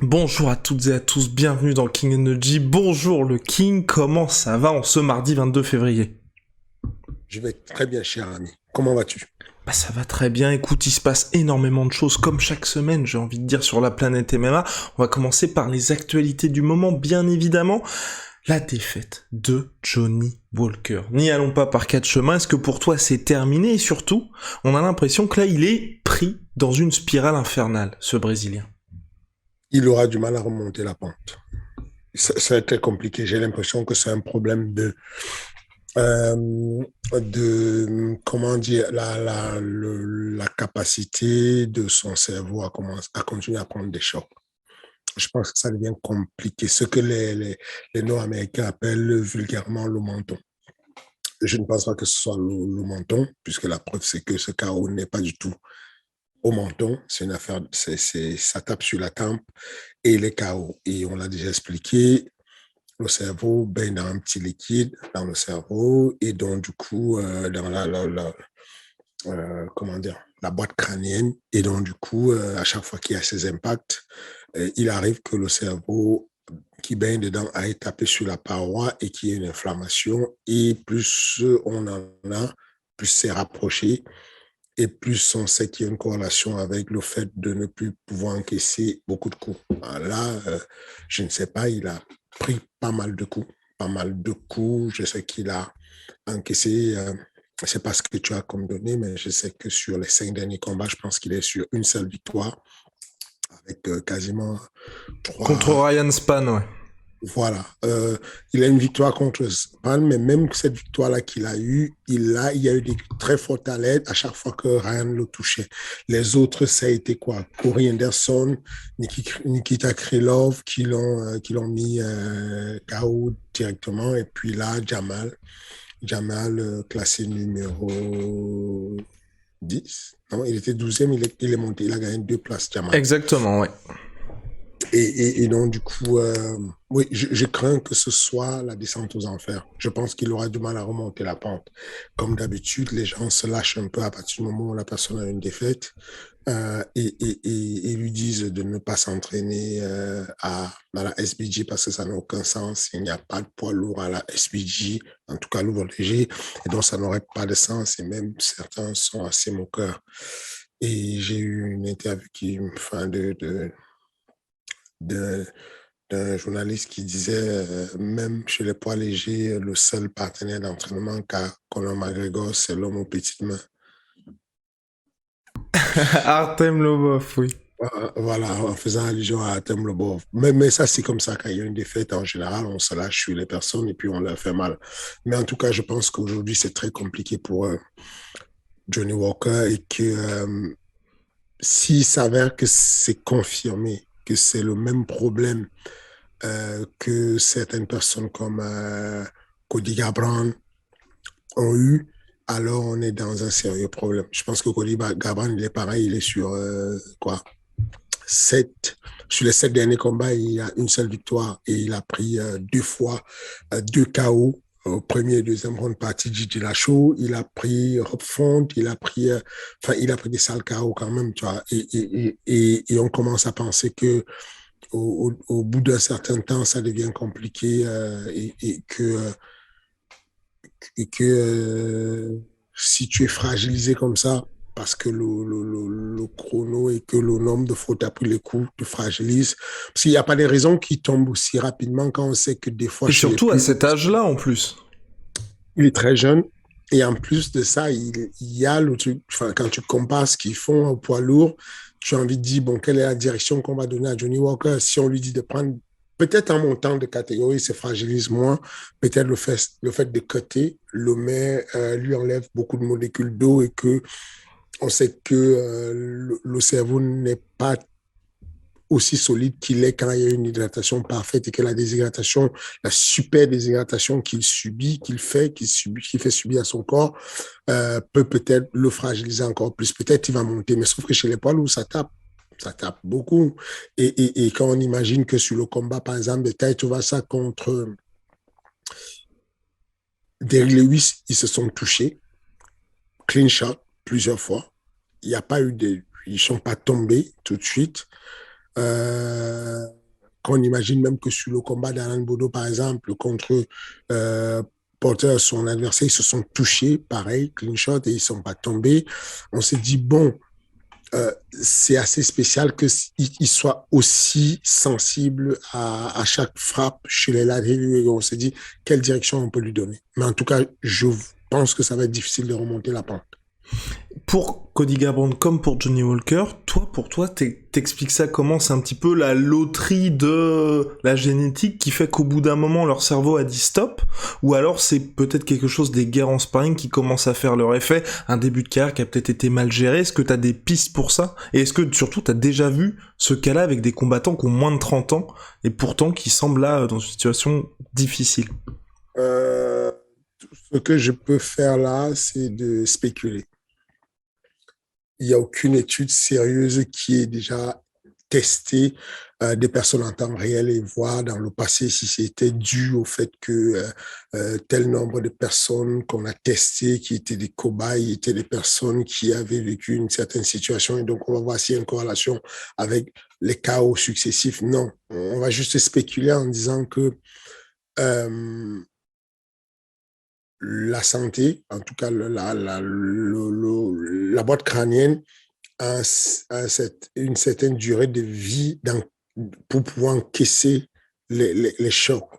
Bonjour à toutes et à tous, bienvenue dans King Energy. Bonjour le King, comment ça va en ce mardi 22 février? Je vais très bien, cher ami. Comment vas-tu? Bah ça va très bien, écoute, il se passe énormément de choses comme chaque semaine, j'ai envie de dire, sur la planète MMA. On va commencer par les actualités du moment, bien évidemment. La défaite de Johnny Walker. N'y allons pas par quatre chemins, est-ce que pour toi c'est terminé? Et surtout, on a l'impression que là il est pris dans une spirale infernale, ce Brésilien. Il aura du mal à remonter la pente. Ça va être très compliqué. J'ai l'impression que c'est un problème comment dire, la capacité de son cerveau à continuer à prendre des chocs. Je pense que ça devient compliqué. Ce que les Nord-Américains appellent vulgairement le menton. Je ne pense pas que ce soit le menton, puisque la preuve, c'est que ce chaos n'est pas du tout au menton. C'est une affaire, ça tape sur la tempe et les KO. Et on l'a déjà expliqué, le cerveau baigne dans un petit liquide dans le cerveau et donc du coup dans comment dire, la boîte crânienne. Et donc du coup, à chaque fois qu'il y a ces impacts, il arrive que le cerveau qui baigne dedans aille taper sur la paroi et qu'il y ait une inflammation. Et plus on en a, plus c'est rapproché et plus on sait qu'il y a une corrélation avec le fait de ne plus pouvoir encaisser beaucoup de coups. Là, je ne sais pas, il a pris pas mal de coups, pas mal de coups. Je sais qu'il a encaissé, je ne sais pas ce que tu as comme donné, mais je sais que sur les 5 derniers combats, je pense qu'il est sur une seule victoire avec quasiment Contre trois. Ryan Span, ouais. Voilà. Il a une victoire contre Span, mais même cette victoire-là qu'il a eue, il y a eu des très fortes alertes à chaque fois que Ryan le touchait. Les autres, ça a été quoi? Corey Anderson, Nikita Krylov qui l'ont mis KO directement. Et puis là, Jamal classé numéro 10. Non, il était 12e, il est monté, il a gagné 2 places, Jamal. Exactement, ouais. Et donc, du coup, oui, je crains que ce soit la descente aux enfers. Je pense qu'il aura du mal à remonter la pente. Comme d'habitude, les gens se lâchent un peu à partir du moment où la personne a une défaite et lui disent de ne pas s'entraîner à la SBG parce que ça n'a aucun sens. Il n'y a pas de poids lourd à la SBG, en tout cas lourd léger, et donc ça n'aurait pas de sens. Et même certains sont assez moqueurs. Et j'ai eu une interview enfin, de d'un journaliste qui disait, même chez les poids légers, le seul partenaire d'entraînement qu'a Conor McGregor, c'est l'homme aux petites mains. Artem Lobov, oui. Voilà, en faisant allusion à Artem Lobov. Mais ça, c'est comme ça, quand il y a une défaite, en général, on se lâche sur les personnes et puis on leur fait mal. Mais en tout cas, je pense qu'aujourd'hui, c'est très compliqué pour Johnny Walker et que s'il s'avère que c'est confirmé, que c'est le même problème que certaines personnes comme Cody Garbrandt ont eu, alors on est dans un sérieux problème. Je pense que Cody Garbrandt, il est pareil, il est sur quoi 7. Sur les 7 derniers combats, il a une seule victoire et il a pris 2 fois 2 KO au premier et deuxième round partie de Dillashaw. Il a pris Rob Font, il a pris des sales KO quand même, tu vois. Et on commence à penser que au bout d'un certain temps, ça devient compliqué et que si tu es fragilisé comme ça, parce que le chrono et que le nombre de fautes après les coups te fragilise, parce qu'il n'y a pas des raisons qui tombent aussi rapidement quand on sait que des fois Et chez les surtout à plus, cet âge-là, en plus. il est très jeune. Et en plus de ça, il y a le truc, enfin, quand tu compares ce qu'ils font au poids lourd, tu as envie de dire, bon, quelle est la direction qu'on va donner à Johnny Walker si on lui dit de prendre, peut-être en montant de catégorie, se fragilise moins, peut-être le fait de cutter le met, lui enlève beaucoup de molécules d'eau et que on sait que le cerveau n'est pas aussi solide qu'il est quand il y a une hydratation parfaite et que la déshydratation, la super déshydratation qu'il subit, qu'il fait subir à son corps, peut peut-être le fragiliser encore plus. Peut-être il va monter, mais sauf que chez les poids lourds, ça tape beaucoup. Et quand on imagine que sur le combat, par exemple, de taille, tu vois ça contre Derrick Lewis, ils se sont touchés, clean shot, plusieurs fois. Il n'y a pas eu de. Ils ne sont pas tombés tout de suite. Euh, Qu'on imagine même que sur le combat d'Alan Bodo, par exemple, contre euh, Porter, son adversaire, ils se sont touchés, pareil, clean shot, et ils ne sont pas tombés. On s'est dit, bon, c'est assez spécial qu'il soit aussi sensible à chaque frappe chez les latéraux. On s'est dit, quelle direction on peut lui donner. Mais en tout cas, je pense que ça va être difficile de remonter la pente. Pour Cody Garbrandt comme pour Johnny Walker, pour toi, t'expliques ça comment? C'est un petit peu la loterie de la génétique qui fait qu'au bout d'un moment, leur cerveau a dit stop? Ou alors c'est peut-être quelque chose des guerres en sparring qui commencent à faire leur effet, un début de carrière qui a peut-être été mal géré? Est-ce que t'as des pistes pour ça? Et est-ce que surtout t'as déjà vu ce cas-là avec des combattants qui ont moins de 30 ans et pourtant qui semblent là dans une situation difficile? Euh, Ce que je peux faire là, c'est de spéculer. Il n'y a aucune étude sérieuse qui ait déjà testé des personnes en temps réel et voir dans le passé si c'était dû au fait que tel nombre de personnes qu'on a testées, qui étaient des cobayes, étaient des personnes qui avaient vécu une certaine situation. Et donc, on va voir s'il y a une corrélation avec les chaos successifs. Non, on va juste spéculer en disant que euh, la santé, en tout cas la boîte crânienne, une certaine durée de vie pour pouvoir encaisser les chocs.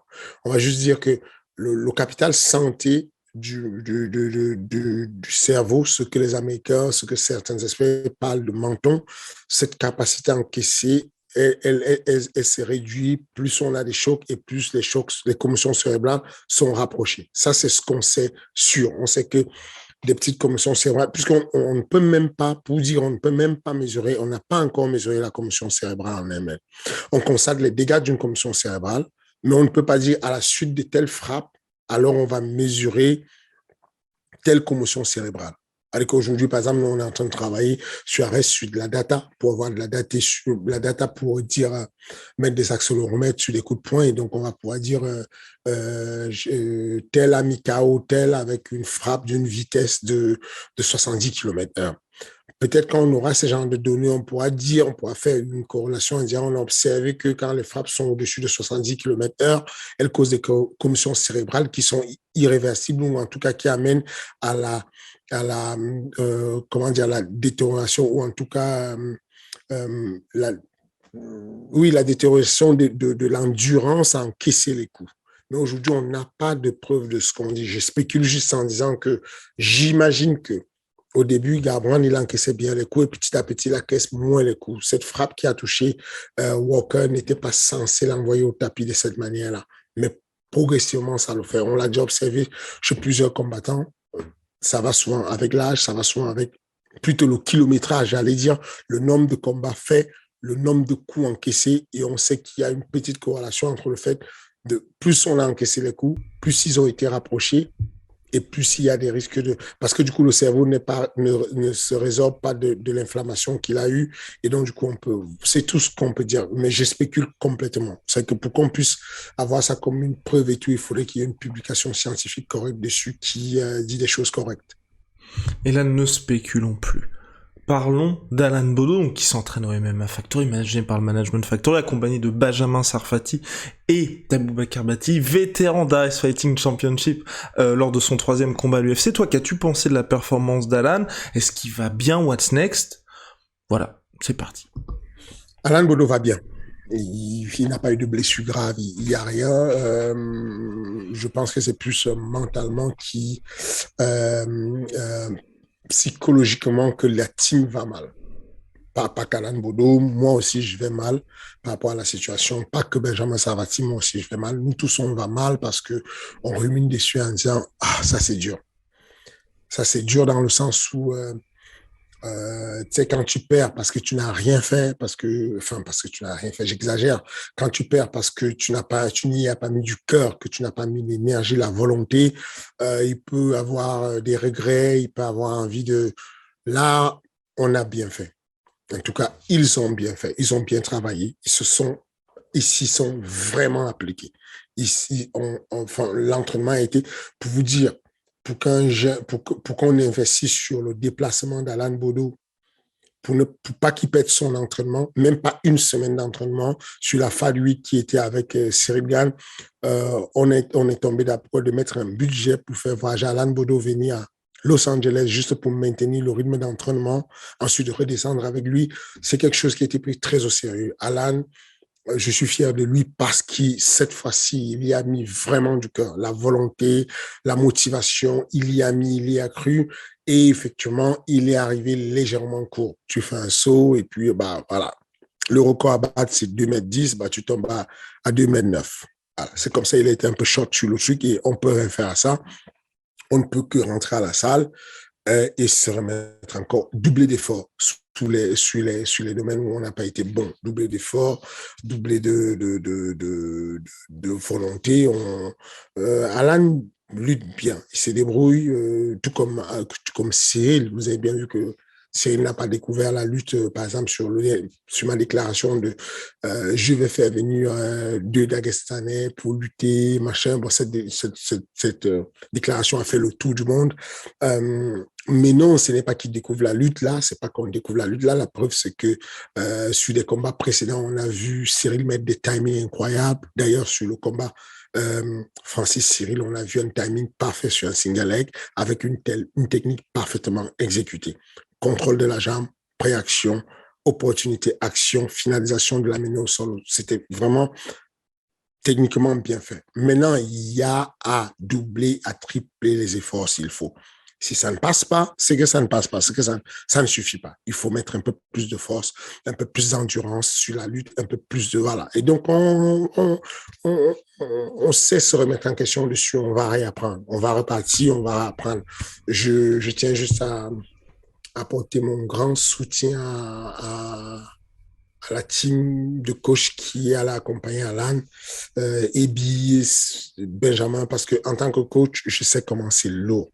On va juste dire que le capital santé du cerveau, ce que les Américains, ce que certains experts parlent de menton, cette capacité à encaisser, elle se réduit plus on a des chocs et plus les chocs, les commotions cérébrales sont rapprochées. Ça, c'est ce qu'on sait sûr. On sait que des petites commotions cérébrales, puisqu'on ne peut même pas, pour dire, on ne peut même pas mesurer, on n'a pas encore mesuré la commotion cérébrale en elle-même. On constate les dégâts d'une commotion cérébrale, mais on ne peut pas dire à la suite de telle frappe, alors on va mesurer telle commotion cérébrale. Alors qu'aujourd'hui, par exemple, nous, on est en train de travailler sur de la data, pour avoir de la data pour dire, mettre des accéléromètres sur des coups de poing. Et donc, on va pouvoir dire, tel a mis KO tel avec une frappe d'une vitesse de 70 km/h. Peut-être quand on aura ce genre de données, on pourra dire, on pourra faire une corrélation en disant, on a observé que quand les frappes sont au-dessus de 70 km/h, elles causent des commotions cérébrales qui sont irréversibles ou en tout cas qui amènent à comment dire, la détérioration ou en tout cas, oui, la détérioration de l'endurance à encaisser les coups. Mais aujourd'hui, on n'a pas de preuve de ce qu'on dit. Je spécule juste en disant que j'imagine que au début, Garbrandt, il encaissait bien les coups et petit à petit, il encaisse moins les coups. Cette frappe qui a touché Walker n'était pas censée l'envoyer au tapis de cette manière-là. Mais progressivement, ça le fait. On l'a déjà observé chez plusieurs combattants. Ça va souvent avec l'âge, ça va souvent avec plutôt le kilométrage, j'allais dire, le nombre de combats faits, le nombre de coups encaissés. Et on sait qu'il y a une petite corrélation entre le fait de plus on a encaissé les coups, plus ils ont été rapprochés et plus il y a des risques de... Parce que du coup, le cerveau ne se résorbe pas de l'inflammation qu'il a eue. Et donc, du coup, c'est tout ce qu'on peut dire. Mais je spécule complètement. C'est que pour qu'on puisse avoir ça comme une preuve et tout, il faudrait qu'il y ait une publication scientifique correcte dessus qui dit des choses correctes. Et là, ne spéculons plus. Parlons d'Alan Bodo, donc, qui s'entraîne au MMA Factory, managé par le Management Factory, accompagné de Benjamin Sarfati et d'Aboubacar Bati, vétéran d'Ice Fighting Championship lors de son 3e combat à l'UFC. Toi, qu'as-tu pensé de la performance d'Alan? Est-ce qu'il va bien? What's next? Voilà, c'est parti. Alan Bodo va bien. Il n'a pas eu de blessure grave, il n'y a rien. Je pense que c'est plus mentalement euh, euh, psychologiquement que la team va mal. Pas qu'Alan Bodo, moi aussi je vais mal par rapport à la situation. Pas que Benjamin Savati, moi aussi je vais mal. Nous tous on va mal parce que on rumine dessus en disant ah ça c'est dur. Ça c'est dur dans le sens où tu sais, quand tu perds parce que tu n'as rien fait, parce que tu n'as rien fait, j'exagère. Quand tu perds parce que tu n'y as pas mis du cœur, que tu n'as pas mis l'énergie, la volonté, il peut avoir des regrets, il peut avoir envie de. Là, on a bien fait. En tout cas, ils ont bien fait, ils ont bien travaillé, ils s'y sont vraiment appliqués. Ici, enfin, l'entraînement a été, pour vous dire, pour qu'on investisse sur le déplacement d'Alan Bodo pour pas qu'il perde son entraînement, même pas une semaine d'entraînement. Sur la FAD 8 qui était avec Cyril Gann, on est tombé d'accord de mettre un budget pour faire voyager Alan Bodo venir à Los Angeles juste pour maintenir le rythme d'entraînement, ensuite de redescendre avec lui. C'est quelque chose qui a été pris très au sérieux. Alan, je suis fier de lui parce que cette fois-ci, il y a mis vraiment du cœur, la volonté, la motivation, il y a cru et effectivement, il est arrivé légèrement court. Tu fais un saut et puis, bah, voilà. Le record à battre, c'est 2,10 m, bah, tu tombes à 2,9 m. Voilà. C'est comme ça, il a été un peu short sur le truc et on peut rien faire à ça. On ne peut que rentrer à la salle et se remettre encore, doubler d'efforts sur les domaines où on n'a pas été bon, doubler d'efforts, doubler de volonté. Alan lutte bien, il se débrouille, tout comme Cyril. Vous avez bien vu que Cyril n'a pas découvert la lutte, par exemple, sur ma déclaration de je vais faire venir deux Dagestanais pour lutter, machin. Bon, cette déclaration a fait le tour du monde. Mais non, ce n'est pas qu'il découvre la lutte là, c'est pas qu'on découvre la lutte là. La preuve, c'est que sur des combats précédents, on a vu Cyril mettre des timings incroyables. D'ailleurs, sur le combat Francis Cyril, on a vu un timing parfait sur un single leg avec une technique parfaitement exécutée. Contrôle de la jambe, préaction, opportunité, action, finalisation de la menée au sol. C'était vraiment techniquement bien fait. Maintenant, il y a à doubler, à tripler les efforts s'il faut. Si ça ne passe pas, c'est que ça ne passe pas, c'est que ça ne suffit pas. Il faut mettre un peu plus de force, un peu plus d'endurance sur la lutte, un peu plus de... Voilà. Et donc, on sait se remettre en question dessus, on va réapprendre, on va repartir, on va apprendre. Je tiens juste à apporter mon grand soutien à la team de coach qui est allé accompagner Alan, Ebi, Benjamin, parce que en tant que coach, je sais comment c'est lourd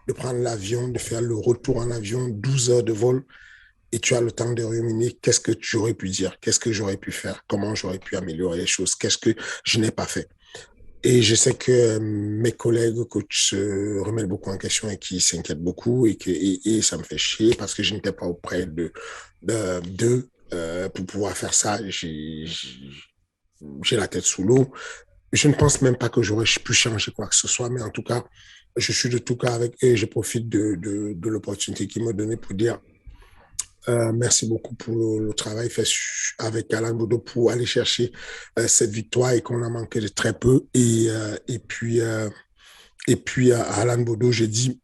de prendre l'avion, de faire le retour en avion, 12 heures de vol, et tu as le temps de ruminer qu'est-ce que j'aurais pu dire, qu'est-ce que j'aurais pu faire, comment j'aurais pu améliorer les choses, qu'est-ce que je n'ai pas fait. Et je sais que mes collègues coachs se remettent beaucoup en question et qui s'inquiètent beaucoup et ça me fait chier parce que je n'étais pas auprès d'eux pour pouvoir faire ça. J'ai la tête sous l'eau. Je ne pense même pas que j'aurais pu changer quoi que ce soit, mais en tout cas, je suis de tout cas avec eux et je profite de l'opportunité qu'ils m'ont donnée pour dire merci beaucoup pour le travail fait avec Alan Bodo pour aller chercher cette victoire et qu'on a manqué de très peu. Et puis à Alan Bodo, je dis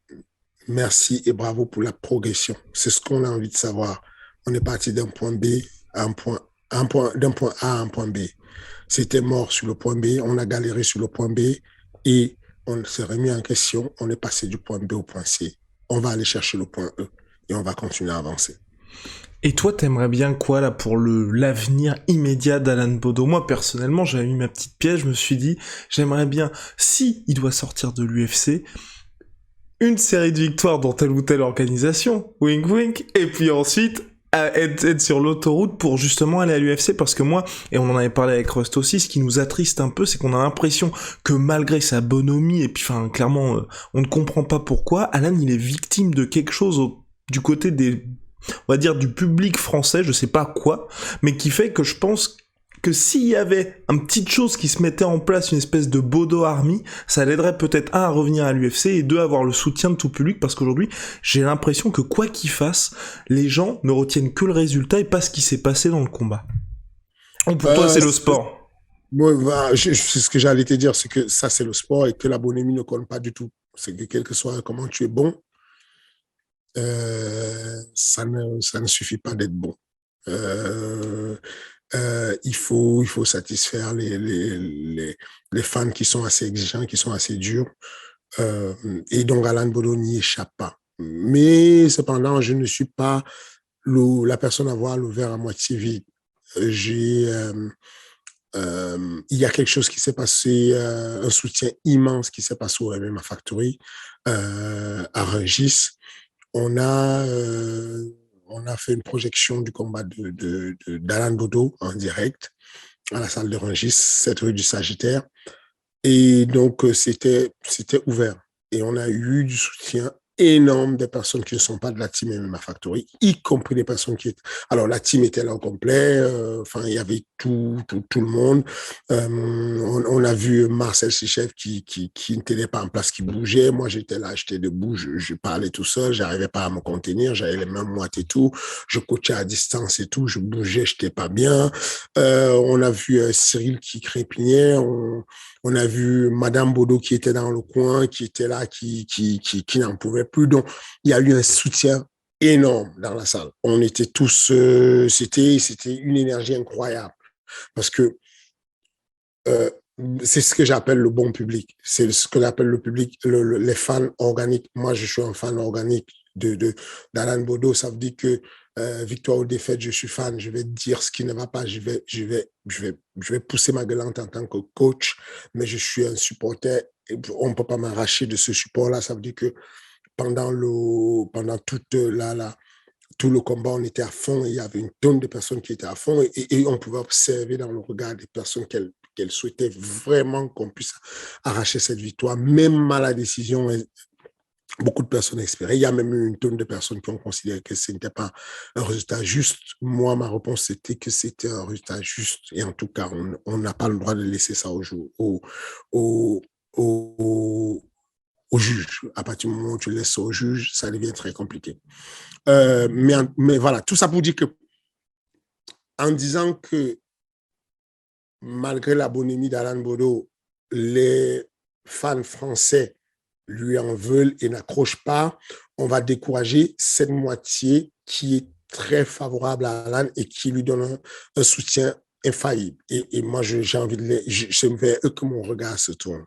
merci et bravo pour la progression. C'est ce qu'on a envie de savoir. On est parti d'un point B à d'un point A à un point B. C'était mort sur le point B, on a galéré sur le point B et on s'est remis en question. On est passé du point B au point C. On va aller chercher le point E et on va continuer à avancer. Et toi, t'aimerais bien quoi là pour l'avenir immédiat d'Alan Bodo? Moi, personnellement, j'avais mis ma petite pièce, je me suis dit, j'aimerais bien, si il doit sortir de l'UFC, une série de victoires dans telle ou telle organisation, wink wink, et puis ensuite être sur l'autoroute pour justement aller à l'UFC, parce que moi, et on en avait parlé avec Rust aussi, ce qui nous attriste un peu, c'est qu'on a l'impression que malgré sa bonhomie, et puis enfin clairement, on ne comprend pas pourquoi, Alan il est victime de quelque chose du côté on va dire du public français, je sais pas quoi, mais qui fait que je pense que s'il y avait une petite chose qui se mettait en place, une espèce de Bodo Army, ça l'aiderait peut-être à revenir à l'UFC et deux à avoir le soutien de tout public, parce qu'aujourd'hui, j'ai l'impression que quoi qu'il fasse, les gens ne retiennent que le résultat et pas ce qui s'est passé dans le combat. Donc pour toi, c'est le sport. Moi, c'est ce que j'allais te dire, c'est que ça, c'est le sport et que la bonhomie ne compte pas du tout. C'est que quel que soit comment tu es bon, ça ne suffit pas d'être bon. Il faut satisfaire les fans qui sont assez exigeants, qui sont assez durs. Et donc, Alan Bodo n'y échappe pas. Mais cependant, je ne suis pas la personne à voir le verre à moitié vide. Il y a quelque chose qui s'est passé, un soutien immense qui s'est passé au MMA Factory à Rungis. On a fait une projection du combat d'Alan Bodo en direct à la salle de Rungis, 7 rue du Sagittaire. Et donc, c'était ouvert. Et on a eu du soutien énorme des personnes qui ne sont pas de la team MMA Factory, y compris des personnes qui étaient... Alors, la team était là au complet, enfin, il y avait tout le monde. On a vu Marcel Sichev qui n'était pas en place, qui bougeait. Moi, j'étais là, j'étais debout, je parlais tout seul, j'arrivais pas à me contenir, j'avais les mains moites et tout. Je coachais à distance et tout, je bougeais, j'étais pas bien. On a vu Cyril qui crépignait, on a vu Madame Bodo qui était dans le coin, qui était là, qui n'en pouvait plus. Donc, il y a eu un soutien énorme dans la salle. On était tous, c'était une énergie incroyable parce que euh, c'est ce que j'appelle le bon public. C'est ce que j'appelle le public, les fans organiques. Moi, je suis un fan organique d'Alan Bodo. Ça veut dire que victoire ou défaite, je suis fan. Je vais dire ce qui ne va pas. Je vais pousser ma gueulante en tant que coach, mais je suis un supporter. Et on ne peut pas m'arracher de ce support-là. Ça veut dire que pendant tout le combat, on était à fond. Il y avait une tonne de personnes qui étaient à fond et on pouvait observer dans le regard des personnes qu'elles souhaitaient vraiment qu'on puisse arracher cette victoire. Même à la décision, beaucoup de personnes espéraient. Il y a même eu une tonne de personnes qui ont considéré que ce n'était pas un résultat juste. Moi, ma réponse, c'était que c'était un résultat juste. Et en tout cas, on n'a pas le droit de laisser ça au, au juge. À partir du moment où tu laisses ça au juge, ça devient très compliqué. Mais voilà, tout ça pour dire que, en disant que malgré la bonhomie d'Alan Bodo, les fans français lui en veulent et n'accrochent pas, on va décourager cette moitié qui est très favorable à Alan et qui lui donne un soutien infaillible. Et moi, j'ai envie de c'est vers eux que mon regard se tourne.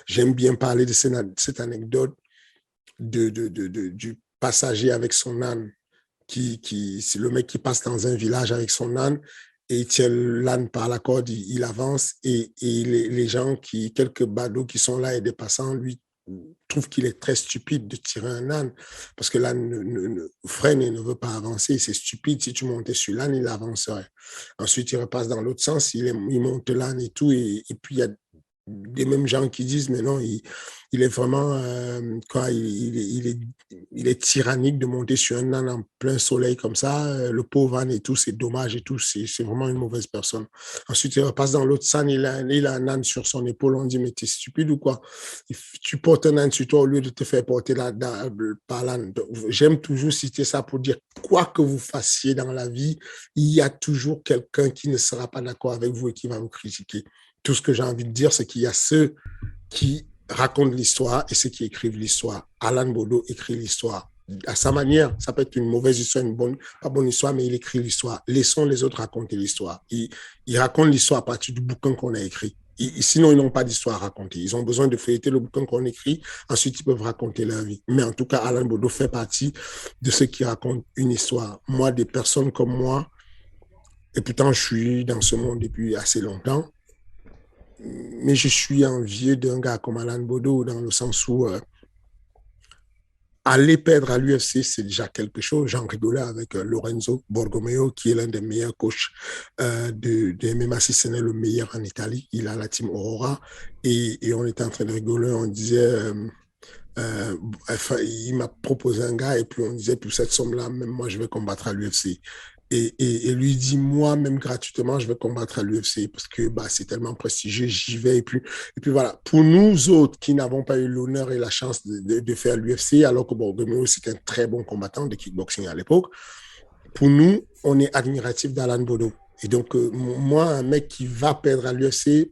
J'aime bien parler de cette anecdote du passager avec son âne, c'est le mec qui passe dans un village avec son âne et il tient l'âne par la corde, il avance et les gens, quelques badauds qui sont là et des passants, lui trouvent qu'il est très stupide de tirer un âne parce que l'âne freine et ne veut pas avancer. C'est stupide, si tu montais sur l'âne, il avancerait. Ensuite, il repasse dans l'autre sens, il monte l'âne et tout et puis il y a des mêmes gens qui disent mais non, il est vraiment il est tyrannique de monter sur un âne en plein soleil comme ça, le pauvre âne et tout, c'est dommage et tout, c'est vraiment une mauvaise personne. Ensuite il repasse dans l'autre sens, il a un âne sur son épaule, on dit mais t'es stupide ou quoi, tu portes un âne sur toi au lieu de te faire porter par l'âne. J'aime toujours citer ça pour dire quoi que vous fassiez dans la vie, il y a toujours quelqu'un qui ne sera pas d'accord avec vous et qui va vous critiquer. Tout ce que j'ai envie de dire, c'est qu'il y a ceux qui racontent l'histoire et ceux qui écrivent l'histoire. Alan Bodo écrit l'histoire. À sa manière, ça peut être une mauvaise histoire, pas bonne histoire, mais il écrit l'histoire. Laissons les autres raconter l'histoire. Il raconte l'histoire à partir du bouquin qu'on a écrit. Sinon, ils n'ont pas d'histoire à raconter. Ils ont besoin de feuilleter le bouquin qu'on écrit. Ensuite, ils peuvent raconter leur vie. Mais en tout cas, Alan Bodo fait partie de ceux qui racontent une histoire. Moi, des personnes comme moi, et pourtant, je suis dans ce monde depuis assez longtemps, mais je suis envieux d'un gars comme Alan Bodo dans le sens où aller perdre à l'UFC, c'est déjà quelque chose. J'en rigolais avec Lorenzo Borgomeo, qui est l'un des meilleurs coachs de MMA, si ce n'est le meilleur en Italie. Il a la team Aurora et on était en train de rigoler. On disait, il m'a proposé un gars et puis on disait, pour cette somme-là, même moi, je vais combattre à l'UFC. Et lui dit, moi, même gratuitement, je vais combattre à l'UFC parce que c'est tellement prestigieux, j'y vais. Et puis voilà, pour nous autres qui n'avons pas eu l'honneur et la chance de faire l'UFC, alors que Borgomeo, c'était un très bon combattant de kickboxing à l'époque, pour nous, on est admiratif d'Alan Bodo. Et donc, moi, un mec qui va perdre à l'UFC,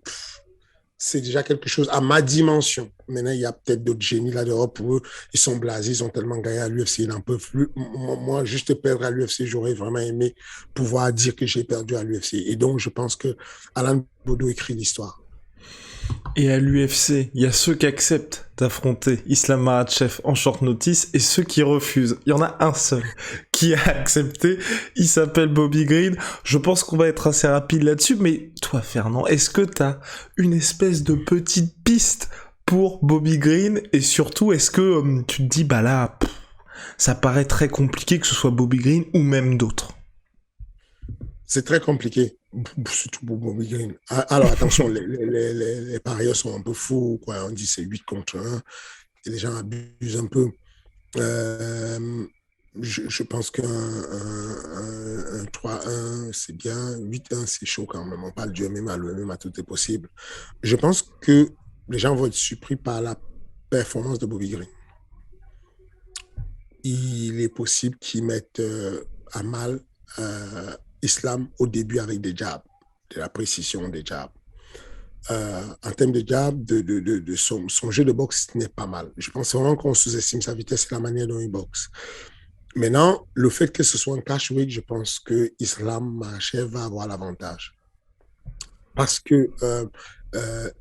c'est déjà quelque chose à ma dimension. Maintenant, il y a peut-être d'autres génies là-dehors pour eux. Ils sont blasés, ils ont tellement gagné à l'UFC, ils n'en peuvent plus. Moi, juste perdre à l'UFC, j'aurais vraiment aimé pouvoir dire que j'ai perdu à l'UFC. Et donc, je pense que Alan Bodo écrit l'histoire. Et à l'UFC, il y a ceux qui acceptent d'affronter Islam Makhachev en short notice et ceux qui refusent. Il y en a un seul qui a accepté, il s'appelle Bobby Green. Je pense qu'on va être assez rapide là-dessus, mais toi Fernand, est-ce que t'as une espèce de petite piste pour Bobby Green et surtout est-ce que tu te dis ça paraît très compliqué que ce soit Bobby Green ou même d'autres? C'est très compliqué, surtout pour Bobby Green. Alors attention, les parieurs sont un peu fous, quoi. On dit c'est 8 contre 1. et les gens abusent un peu. Euh, je pense qu'un 3-1, c'est bien. 8-1, c'est chaud quand même. On parle du MMA, le MMA, tout est possible. Je pense que les gens vont être surpris par la performance de Bobby Green. Il est possible qu'ils mettent à mal Islam au début avec des jabs, de la précision des jabs. En termes de jab, son jeu de boxe n'est pas mal. Je pense vraiment qu'on sous-estime sa vitesse et la manière dont il boxe. Maintenant, le fait que ce soit un catchweight, je pense que Islam Makhachev va avoir l'avantage. Parce que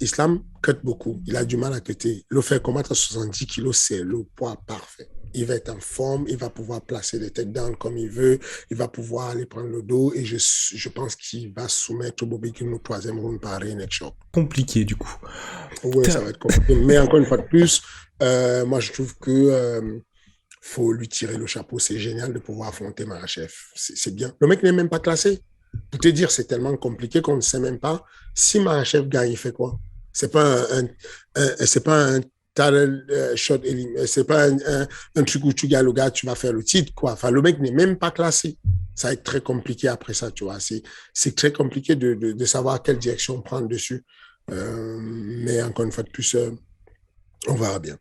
Islam cut beaucoup. Il a du mal à cutter. Le faire combattre à 70 kilos, c'est le poids parfait. Il va être en forme, il va pouvoir placer les takedowns comme il veut, il va pouvoir aller prendre le dos et je pense qu'il va soumettre Bobby Green au troisième round par neck shot. Compliqué du coup. Oui, ça va être compliqué. Mais encore une fois de plus, moi je trouve que faut lui tirer le chapeau. C'est génial de pouvoir affronter Makhachev. C'est bien. Le mec n'est même pas classé. Pour te dire, c'est tellement compliqué qu'on ne sait même pas si Makhachev gagne, il fait quoi. C'est pas c'est pas un talent shot, c'est pas un truc où tu gagnes le gars, tu vas faire le titre, quoi. Enfin, le mec n'est même pas classé. Ça va être très compliqué après ça, tu vois. C'est très compliqué de savoir quelle direction prendre dessus. Mais encore une fois de plus, on verra bien.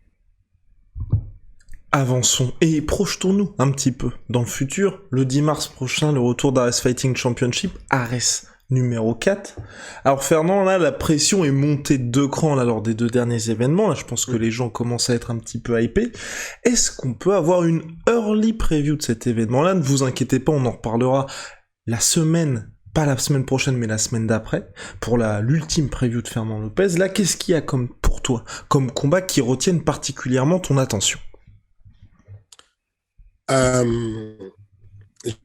Avançons et projetons-nous un petit peu dans le futur. Le 10 mars prochain, le retour d'Ares Fighting Championship, Ares numéro 4. Alors Fernand, là, la pression est montée de 2 crans là, lors des 2 derniers événements. Là, je pense que les gens commencent à être un petit peu hypés. Est-ce qu'on peut avoir une early preview de cet événement-là? Ne vous inquiétez pas, on en reparlera la semaine, pas la semaine prochaine, mais la semaine d'après, pour l'ultime preview de Fernand Lopez. Là, qu'est-ce qu'il y a comme, pour toi, comme combat qui retienne particulièrement ton attention? Je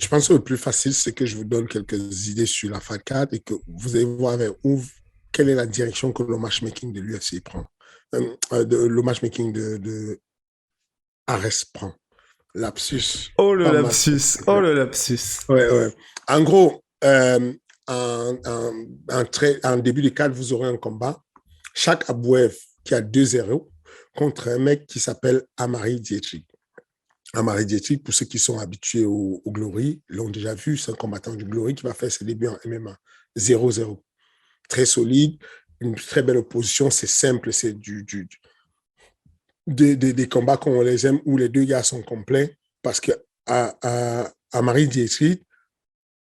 pense que le plus facile, c'est que je vous donne quelques idées sur la FAT4 et que vous allez voir avec où, quelle est la direction que le matchmaking de l'UFC prend. Le matchmaking de Ares prend. Lapsus. Oh le lapsus, oh le lapsus. Ouais, ouais. En gros, en début de cadre, vous aurez un combat. Chaque Abouev qui a 2-0 contre un mec qui s'appelle Amari Dietrich. Amari Dietrich, pour ceux qui sont habitués au Glory, l'ont déjà vu, c'est un combattant du Glory qui va faire ses débuts en MMA. 0-0. Très solide, une très belle opposition, c'est simple, c'est des combats qu'on les aime où les deux gars sont complets parce que Amari Dietrich,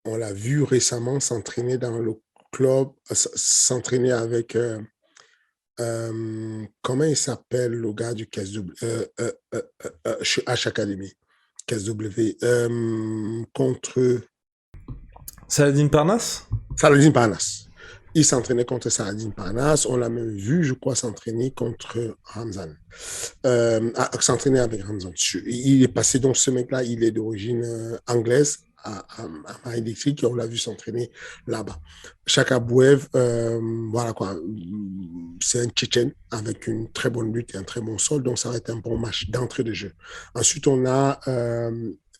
on l'a vu récemment s'entraîner dans le club, s'entraîner avec comment il s'appelle le gars du KSW H Academy KSW contre Saladin Parnasse. Saladin Parnasse. Il s'entraînait contre Saladin Parnasse. On l'a même vu, je crois, s'entraîner contre Ramzan. S'entraîner avec Ramzan. Il est passé, donc ce mec-là, il est d'origine anglaise à électrique et on l'a vu s'entraîner là-bas. Chakabouev, voilà quoi, c'est un Tchétchène avec une très bonne lutte et un très bon sol, donc ça va être un bon match d'entrée de jeu. Ensuite, on a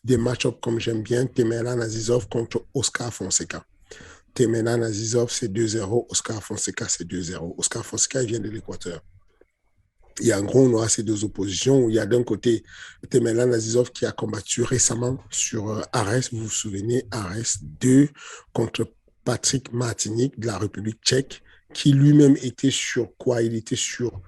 des match-ups comme j'aime bien, Temeran Azizov contre Oscar Fonseca. Temeran Azizov, c'est 2-0, Oscar Fonseca, c'est 2-0. Oscar Fonseca, il vient de l'Équateur. Et en gros, on aura ces deux oppositions où il y a d'un côté Temelan Azizov qui a combattu récemment sur Ares, vous vous souvenez, Ares 2 contre Patrick Martinique de la République tchèque, qui lui-même était sur quoi? Il était sur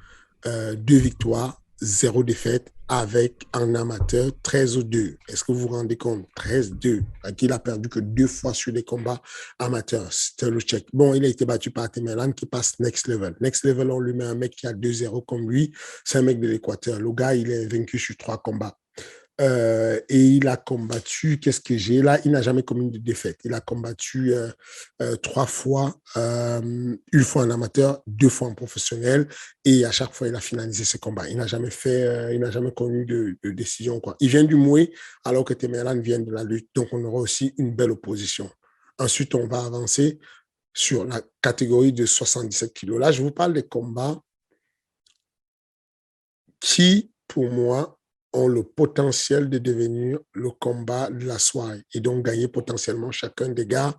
2 victoires, 0 défaite, avec un amateur 13-2. Est-ce que vous vous rendez compte? 13-2. Il a perdu que 2 fois sur les combats amateurs. C'était le tchèque. Bon, il a été battu par Temelan qui passe next level. Next level, on lui met un mec qui a 2-0 comme lui. C'est un mec de l'Équateur. Le gars, il est vaincu sur 3 combats. Et il a combattu, qu'est-ce que j'ai là? Il n'a jamais commis de défaite. Il a combattu 3 fois, une fois en amateur, 2 fois en professionnel, et à chaque fois, il a finalisé ses combats. Il n'a jamais fait, il n'a jamais connu de décision, quoi. Il vient du Moué, alors que Temeran vient de la lutte. Donc, on aura aussi une belle opposition. Ensuite, on va avancer sur la catégorie de 77 kilos. Là, je vous parle des combats qui, pour moi, ont le potentiel de devenir le combat de la soirée et donc gagner potentiellement chacun des gars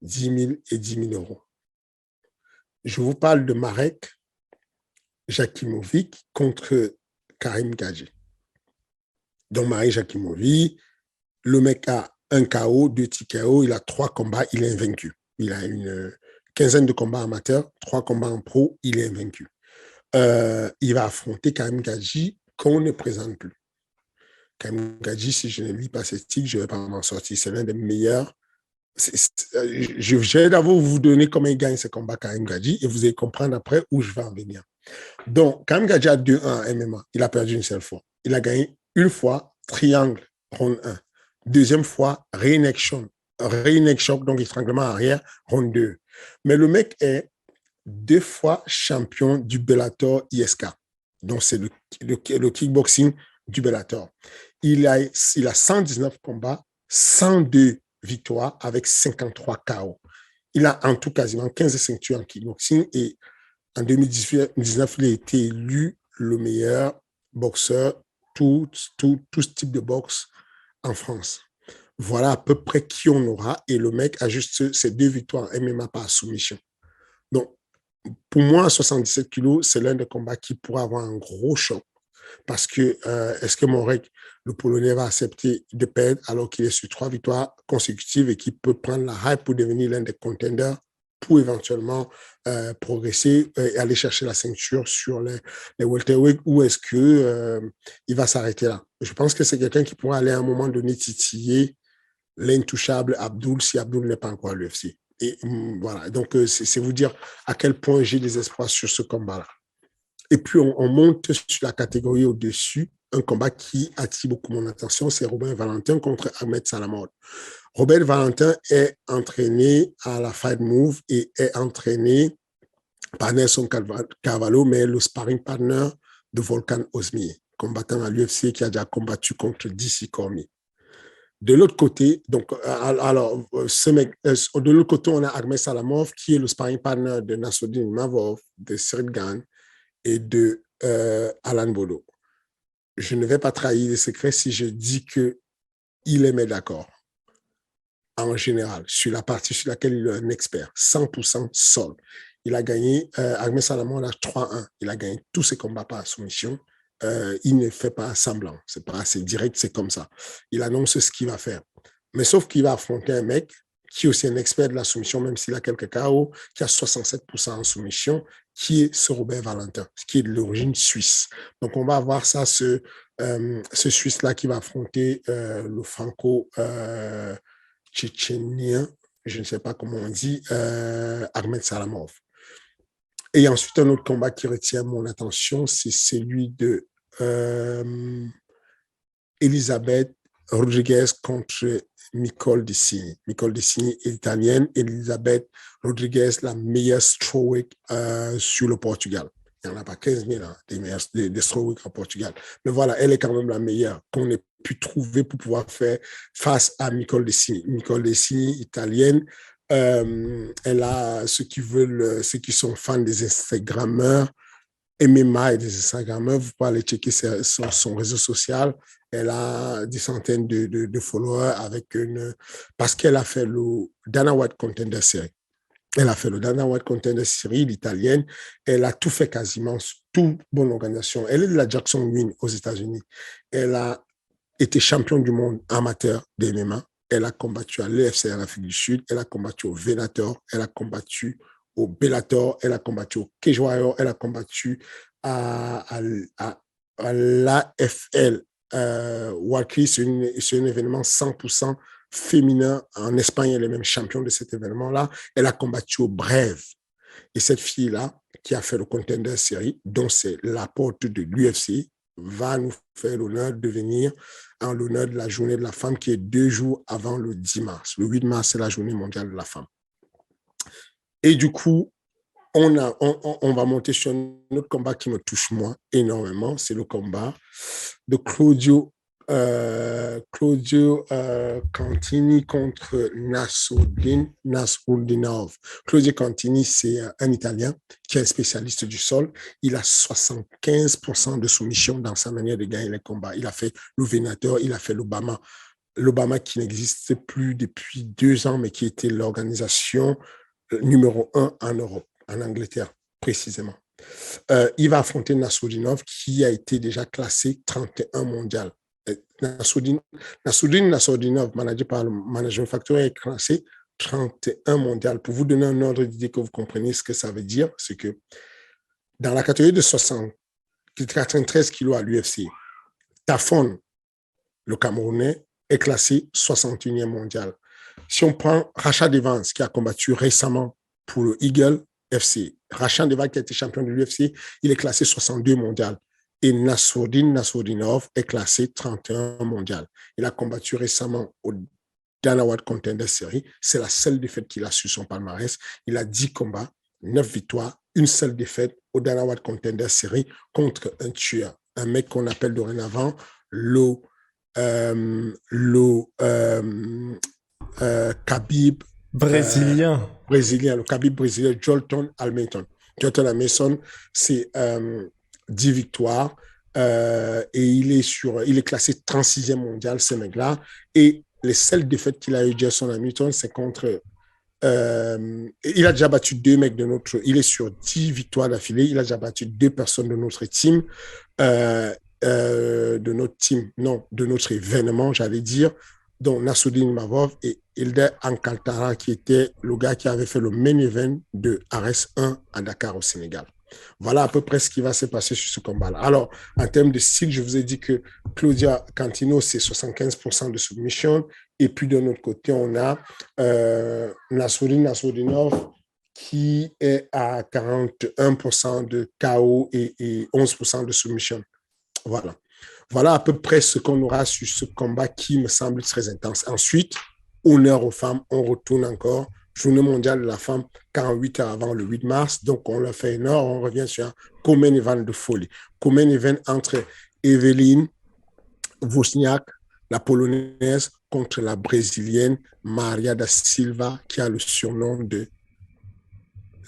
10 000 et 10 000 euros. Je vous parle de Marek Jakimovic contre Karim Gadji. Donc, Marie Jakimovic, le mec a un KO, 2 TKO, il a 3 combats, il est invaincu. Il a une quinzaine de combats amateurs, 3 combats en pro, il est invaincu. Il va affronter Karim Gadji qu'on ne présente plus. Karim Gadji, si je ne lis pas ses titres, je ne vais pas m'en sortir. C'est l'un des meilleurs. Je vais d'abord vous donner comment il gagne ce combat, Karim Gadji, et vous allez comprendre après où je vais en venir. Donc, Karim Gadji a 2-1 en MMA. Il a perdu une seule fois. Il a gagné une fois, triangle, round 1. Deuxième fois, rear neck choke, donc étranglement arrière, round 2. Mais le mec est 2 fois champion du Bellator ISK. Donc, c'est le kickboxing du Bellator. Il a 119 combats, 102 victoires avec 53 KO. Il a en tout quasiment 15 ceintures en kickboxing et en 2019, il a été élu le meilleur boxeur, tout ce type de boxe en France. Voilà à peu près qui on aura et le mec a juste ses 2 victoires en MMA par soumission. Donc, pour moi, à 77 kilos, c'est l'un des combats qui pourrait avoir un gros choc. Parce que est-ce que Morek, le Polonais, va accepter de perdre alors qu'il est sur 3 victoires consécutives et qu'il peut prendre la hype pour devenir l'un des contenders pour éventuellement progresser et aller chercher la ceinture sur les welterweight, ou est-ce que il va s'arrêter là? Je pense que c'est quelqu'un qui pourra aller à un moment donné titiller l'intouchable Abdul si Abdul n'est pas encore à l'UFC. Et voilà, donc c'est vous dire à quel point j'ai des espoirs sur ce combat-là. Et puis on monte sur la catégorie au-dessus, un combat qui attire beaucoup mon attention, c'est Robert Valentin contre Ahmed Salamov. Robert Valentin est entraîné à la Fight Move et est entraîné par Nelson Carvalho, mais le sparring partner de Volkan Ozdemir, combattant à l'UFC qui a déjà combattu contre DC Cormier. De l'autre côté, donc, alors, de l'autre côté, on a Ahmed Salamov, qui est le sparring partner de Nassourdine Imavov, de Cyril Gane et de Alan Bodo. Je ne vais pas trahir les secrets si je dis qu'il est d'accord. En général, sur la partie sur laquelle il est un expert, 100% sol. Il a gagné, Ahmed Salamov a 3-1. Il a gagné tous ses combats par soumission. Il ne fait pas semblant. C'est direct, c'est comme ça. Il annonce ce qu'il va faire. Mais sauf qu'il va affronter un mec qui est aussi un expert de la soumission, même s'il a quelques KO, qui a 67% en soumission, qui est ce Robert Valentin, qui est de l'origine suisse. Donc, on va avoir ça, ce Suisse-là qui va affronter le franco-tchétchénien, je ne sais pas comment on dit, Ahmed Salamov. Et ensuite, un autre combat qui retient mon attention, c'est celui de Elisabeth Rodriguez contre Nicole Dessini. Nicole Dessini est italienne, Elisabeth Rodriguez, la meilleure strawweight sur le Portugal. Il n'y en a pas 15 000 hein, des strawweight au Portugal. Mais voilà, elle est quand même la meilleure qu'on ait pu trouver pour pouvoir faire face à Nicole Dessini. Nicole Dessini, italienne, elle a ceux qui sont fans des Instagrammeurs, MMA et des Instagrammeurs, vous pouvez aller checker son réseau social. Elle a des centaines de followers parce qu'elle a fait le Dana White Contender Series. Elle a fait le Dana White Contender Series, l'italienne. Elle a tout fait quasiment, toute bonne organisation. Elle est de la Jackson Win aux États-Unis. Elle a été championne du monde amateur de MMA. Elle a combattu à l'UFC en Afrique du Sud. Elle a combattu au Venator. Elle a combattu au Bellator. Elle a combattu au Cage Warrior. Elle a combattu à l'AFL. Walkley, c'est un événement 100% féminin en Espagne. Elle est même championne de cet événement-là. Elle a combattu au Brève. Et cette fille-là, qui a fait le Contender Series, dont c'est la porte de l'UFC, va nous faire l'honneur de venir en l'honneur de la journée de la femme qui est 2 jours avant le 10 mars. Le 8 mars, c'est la journée mondiale de la femme. Et du coup, on va monter sur un autre combat qui me touche moi énormément. C'est le combat de Claudio Cantini contre Nassourdinov. Claudio Cantini, c'est un Italien qui est un spécialiste du sol. Il a 75% de soumission dans sa manière de gagner les combats. Il a fait le Venator, il a fait l'Obama. L'Obama qui n'existe plus depuis 2 ans, mais qui était l'organisation numéro 1 en Europe, en Angleterre précisément. Il va affronter Nassourdinov, qui a été déjà classé 31 mondial. Nassourdinov, managé par le Management Factory, est classé 31 mondial. Pour vous donner un ordre d'idée que vous compreniez ce que ça veut dire, c'est que dans la catégorie de 93 kilos à l'UFC, Tafon, le Camerounais, est classé 61e mondial. Si on prend Rachad Evans, qui a combattu récemment pour le Eagle FC, Rachad Evans qui a été champion de l'UFC, il est classé 62 mondial. Et Nassourdinov est classé 31 mondial. Il a combattu récemment au Dana White Contender Series. C'est la seule défaite qu'il a sur son palmarès. Il a 10 combats, 9 victoires, une seule défaite au Dana White Contender Series contre un tueur, un mec qu'on appelle dorénavant Khabib Brésilien. Le Khabib brésilien, Jolton Almeida. Jolton Almeida, c'est 10 victoires et il est classé 36e mondial, ce mec-là. Et les seules défaites qu'il a eu, Jason Hamilton, c'est contre... il a déjà battu 2 mecs de notre... Il est sur 10 victoires d'affilée. Il a déjà battu 2 personnes de notre team. De notre événement, j'allais dire, dont Nassourdine Mavov et Hilder Alcantara, qui était le gars qui avait fait le main event de Ares 1 à Dakar au Sénégal. Voilà à peu près ce qui va se passer sur ce combat-là. Alors, en termes de style, je vous ai dit que Claudia Cantino, c'est 75% de submission. Et puis, de notre côté, on a Nassourdinov, qui est à 41% de KO et 11% de submission. Voilà. Voilà à peu près ce qu'on aura sur ce combat qui me semble très intense. Ensuite, honneur aux femmes, on retourne encore. Journée mondiale de la femme, 48 heures avant le 8 mars. Donc, on le fait énorme. On revient sur un co-main event de folie. Co-main event entre Evelyne Wozniak, la polonaise, contre la brésilienne Maria da Silva, qui a le surnom de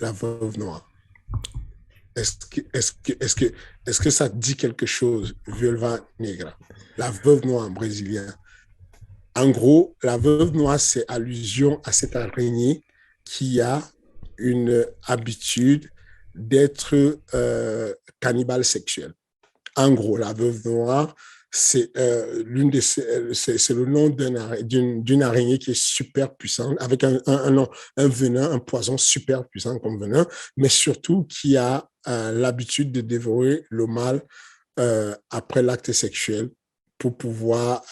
la veuve noire. Est-ce que ça dit quelque chose, Violva Negra, la veuve noire brésilienne? En gros, la veuve noire, c'est allusion à cette araignée qui a une habitude d'être cannibale sexuelle. En gros, la veuve noire, c'est le nom d'une araignée qui est super puissante, avec un venin, un poison super puissant comme venin, mais surtout qui a l'habitude de dévorer le mâle après l'acte sexuel pour pouvoir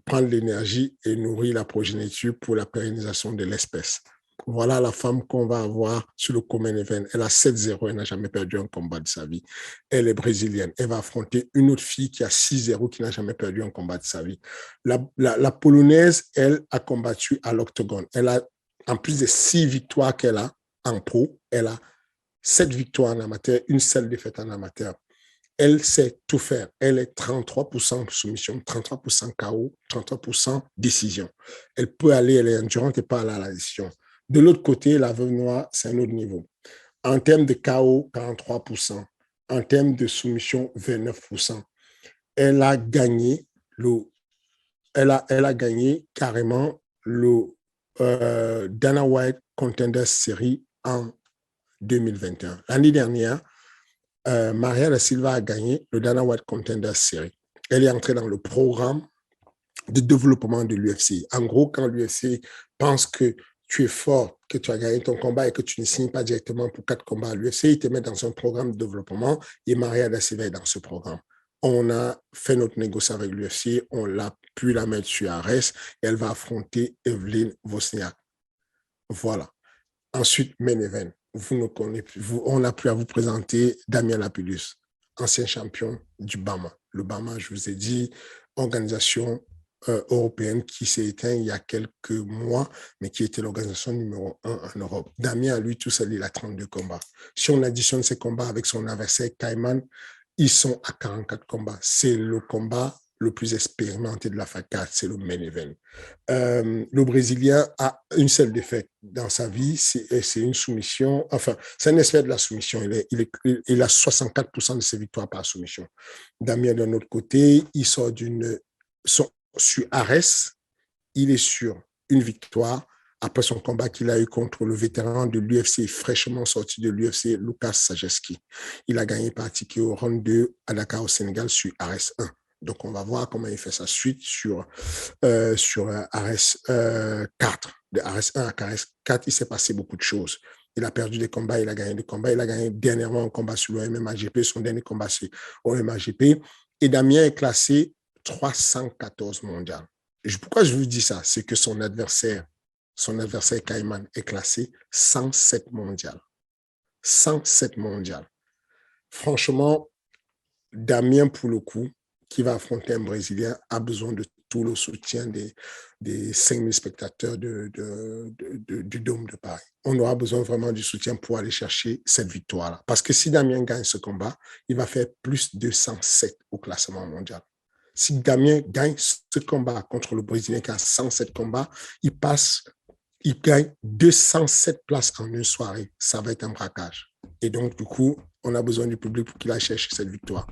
prendre l'énergie et nourrir la progéniture pour la pérennisation de l'espèce. Voilà la femme qu'on va avoir sur le co-main event. Elle a 7-0, elle n'a jamais perdu un combat de sa vie. Elle est brésilienne. Elle va affronter une autre fille qui a 6-0, qui n'a jamais perdu un combat de sa vie. La polonaise, elle a combattu à l'octogone. Elle a, en plus des 6 victoires qu'elle a en pro, elle a 7 victoires en amateur, une seule défaite en amateur. Elle sait tout faire. Elle est 33% soumission, 33% KO, 33% décision. Elle peut aller, elle est endurante et pas aller à la décision. De l'autre côté, la veuve noire, c'est un autre niveau. En termes de KO, 43%. En termes de soumission, 29%. Elle a gagné carrément le Dana White Contender Series en 2021. L'année dernière, Maria da Silva a gagné le Dana White Contender Series. Elle est entrée dans le programme de développement de l'UFC. En gros, quand l'UFC pense que tu es fort, que tu as gagné ton combat et que tu ne signes pas directement pour 4 combats à l'UFC, ils te mettent dans un programme de développement et Maria da Silva est dans ce programme. On a fait notre négociation avec l'UFC, on l'a pu la mettre sur Ares et elle va affronter Evelyne Wozniak. Voilà. Ensuite, main event. On a pu à vous présenter Damien Lapillus, ancien champion du BAMA. Le BAMA, je vous ai dit, organisation européenne qui s'est éteinte il y a quelques mois, mais qui était l'organisation numéro 1 en Europe. Damien, lui, tout seul, il a 32 combats. Si on additionne ces combats avec son adversaire Kayman, ils sont à 44 combats. C'est le combat le plus expérimenté de la FACA, c'est le main event. Le Brésilien a une seule défaite dans sa vie, c'est une soumission, enfin, c'est un expert de la soumission, il a 64% de ses victoires par soumission. Damien, d'un autre côté, il sort sur Ares, il est sur une victoire après son combat qu'il a eu contre le vétéran de l'UFC, fraîchement sorti de l'UFC, Lucas Sajeski. Il a gagné par TKO au round 2 à Dakar au Sénégal sur Ares 1. Donc, on va voir comment il fait sa suite sur Ares 4. De Ares 1 à Ares 4, il s'est passé beaucoup de choses. Il a perdu des combats, il a gagné des combats. Il a gagné dernièrement un combat sur le MMAGP, son dernier combat sur le MMAGP. Et Damien est classé 314 mondial. Pourquoi je vous dis ça? C'est que son adversaire Kayman est classé 107 mondial. 107 mondial. Franchement, Damien, pour le coup, qui va affronter un Brésilien, a besoin de tout le soutien des 5000 spectateurs du Dôme de Paris. On aura besoin vraiment du soutien pour aller chercher cette victoire-là. Parce que si Damien gagne ce combat, il va faire plus de 107 au classement mondial. Si Damien gagne ce combat contre le Brésilien qui a 107 combats, il gagne 207 places en une soirée. Ça va être un braquage. Et donc, du coup, on a besoin du public pour qu'il aille chercher cette victoire.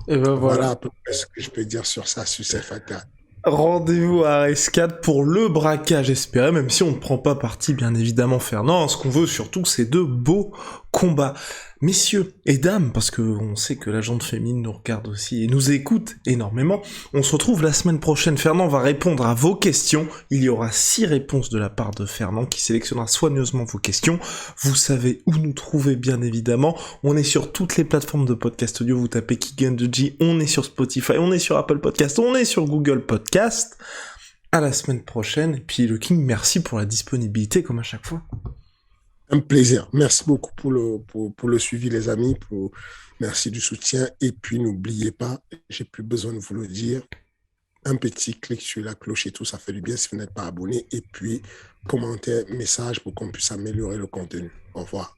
Et ben voilà à peu près ce que je peux dire sur ça, sur ces facteurs. Rendez-vous à Ares4 pour le braquage espéré, même si on ne prend pas parti, bien évidemment, Fernand. Ce qu'on veut surtout, c'est de beaux combats. Messieurs et dames, parce que on sait que la gente féminine nous regarde aussi et nous écoute énormément, on se retrouve la semaine prochaine. Fernand va répondre à vos questions. Il y aura 6 réponses de la part de Fernand qui sélectionnera soigneusement vos questions. Vous savez où nous trouver, bien évidemment. On est sur toutes les plateformes de podcast audio. Vous tapez Kigen2G, on est sur Spotify, on est sur Apple Podcast, on est sur Google Podcast. À la semaine prochaine. Et puis le King, merci pour la disponibilité, comme à chaque fois. Un plaisir. Merci beaucoup pour le suivi, les amis. Merci du soutien. Et puis, n'oubliez pas, j'ai plus besoin de vous le dire, un petit clic sur la cloche et tout, ça fait du bien si vous n'êtes pas abonné. Et puis, commentaire, message pour qu'on puisse améliorer le contenu. Au revoir.